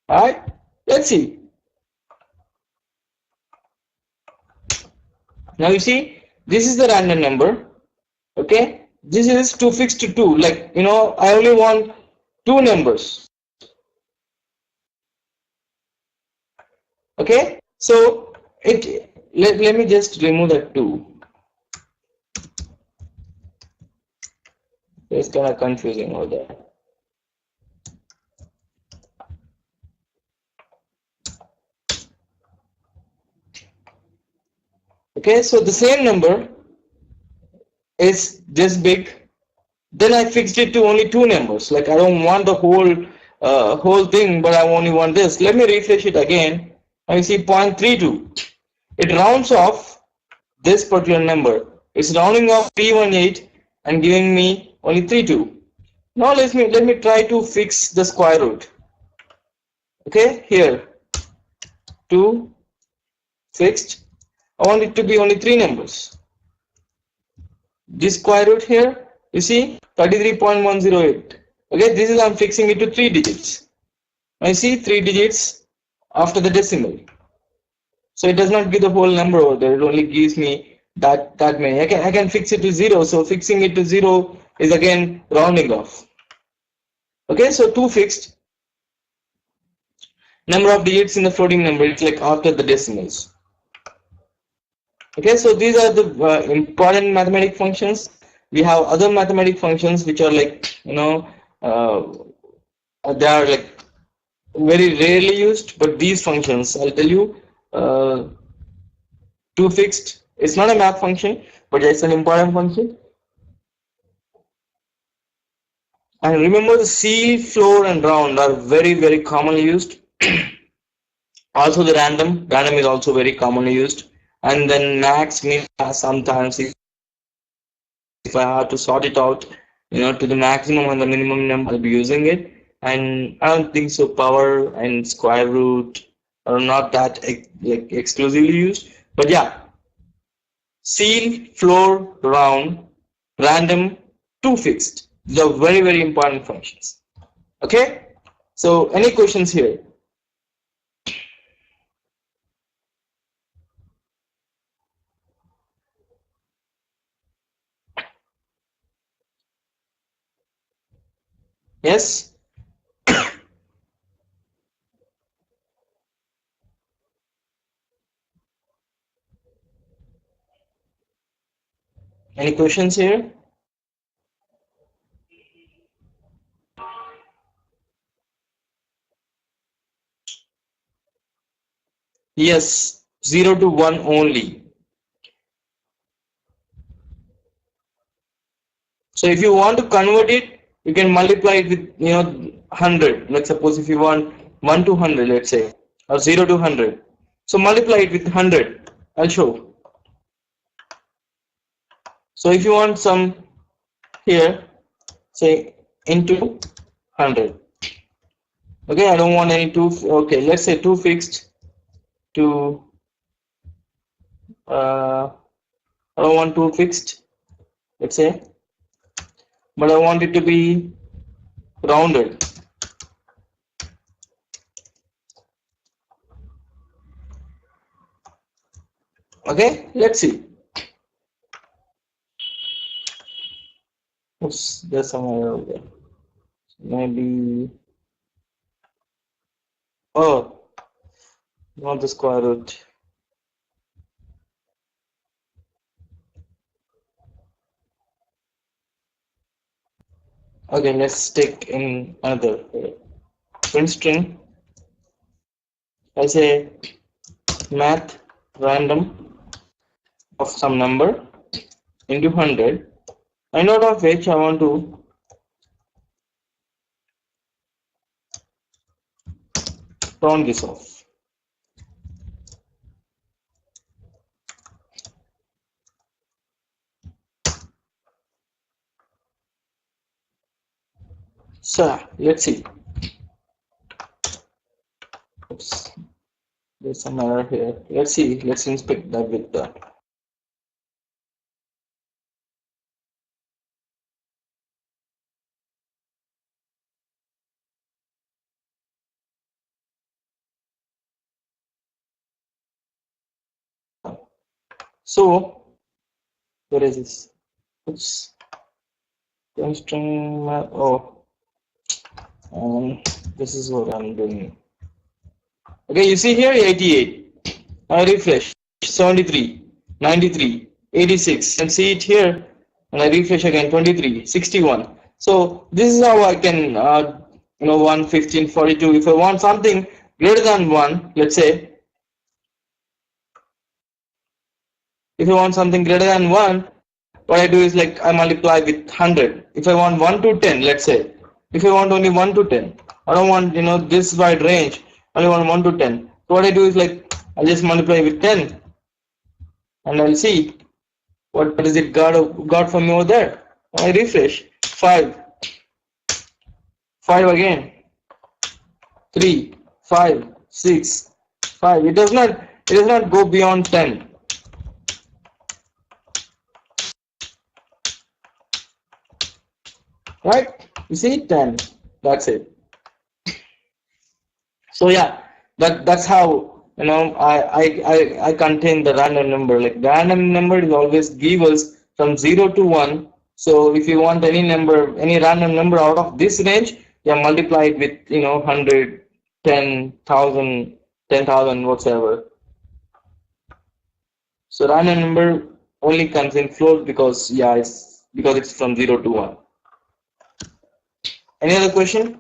Alright, let's see. Now you see, this is the random number. Okay, this is too fixed to 2. Like, I only want two numbers. Okay, so let me just remove that 2. It's kind of confusing over there. Okay, so the same number is this big. Then I fixed it to only two numbers. Like, I don't want the whole thing, but I only want this. Let me refresh it again. I see 0.32. It rounds off this particular number. It's rounding off 318 and giving me only 32. Now let me try to fix the square root. Okay, here 2 fixed. I want it to be only three numbers. This square root here, you see 33.108. Okay, this is I'm fixing it to 3 digits. I see 3 digits after the decimal. So it does not give the whole number over there. It only gives me that many. I can fix it to 0. So fixing it to 0 is again rounding off. Okay, so 2 fixed. Number of digits in the floating number, it's like after the decimals. Okay, so these are the important mathematical functions. We have other mathematical functions which are like, they are like very rarely used, but these functions, I'll tell you, 2 fixed, it's not a math function, but it's an important function. And remember, the seal, floor, and round are very commonly used. Also, the random is also very commonly used. And then max, min, sometimes if I have to sort it out, to the maximum and the minimum number, I'll be using it. And I don't think so. Power and square root are not that like exclusively used. But yeah, seal, floor, round, random, 2 fixed. These are very important functions. Okay. So any questions here? Yes. Any questions here? Yes, 0 to 1 only. So if you want to convert it, you can multiply it with 100. Let's suppose if you want 1 to 100, let's say, or 0 to 100. So multiply it with 100. I'll show. So if you want some here, say into 100. Okay, I don't want any 2. Okay, let's say 2 fixed to. I don't want 2 fixed. Let's say, but I want it to be rounded. Okay, let's see. Oops, there's some error over there. Maybe. Oh, not the square root. Okay, let's take in another print string. I say math random of some number into 100, and out of which I want to round this off. So let's see. Oops, there's some error here. Let's see. Let's inspect that with the So where is this? Oops. Constraint map. Oh, this is what I'm doing. Okay, you see here 88. I refresh 73, 93, 86, and see it here, and I refresh again 23, 61. So this is how I can 1, 15, 42. If I want something greater than 1, let's say, if I want something greater than 1, what I do is like I multiply with 100. If I want 1 to 10, let's say, if I want only 1 to 10, I don't want this wide range, I only want 1 to 10. So what I do is like I'll just multiply with 10, and I'll see what is it got from me over there. I refresh 5, 5 again, 3, 5, 6, 5. It does not go beyond 10. Right? You see 10. That's it. So yeah, that's how I contain the random number. Like the random number is always give us from 0 to 1. So if you want any number, any random number out of this range, you multiply it with 100, 10,000, 10,000, whatsoever. So random number only comes in float because it's from 0 to 1. Any other question?